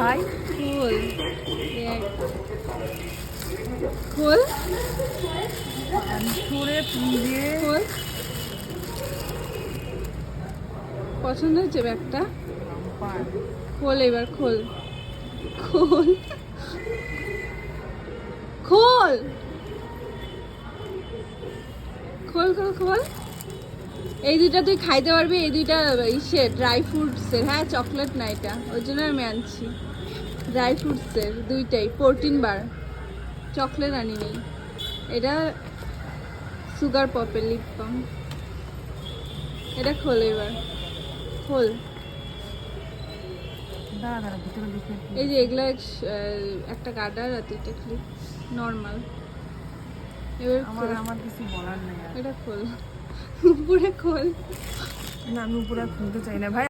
ভাই খোল খোল পানসুরে পুঁজে খোল। পছন্দ হয়েছে ব্যাগটা? খোল এবার খোল খোল খোল খোল খোল খোল। এই দুইটা তুই খাইতে পারবি, এই দুইটা ইসে ড্রাই ফ্রুটসের। হ্যাঁ চকলেট না এটা, ওই জন্য আমি আনছি ড্রাই ফ্রুটসের দুইটাই, 14 বার। চকলেট আনি নেই। এটা সুগার পপের লিপ বাম। এটা খোল এবার খোল। দাঁড়া দাঁড়া ভিতরে দেখে এই যে এগুলা একটা গার্ডার আর দুইটা ক্লিপ নর্মাল। এবার আমার কিছু বলার নেই আর। এটা খোল উপরে খোল। না আমি উপরে আর খুলতে চাই না ভাই।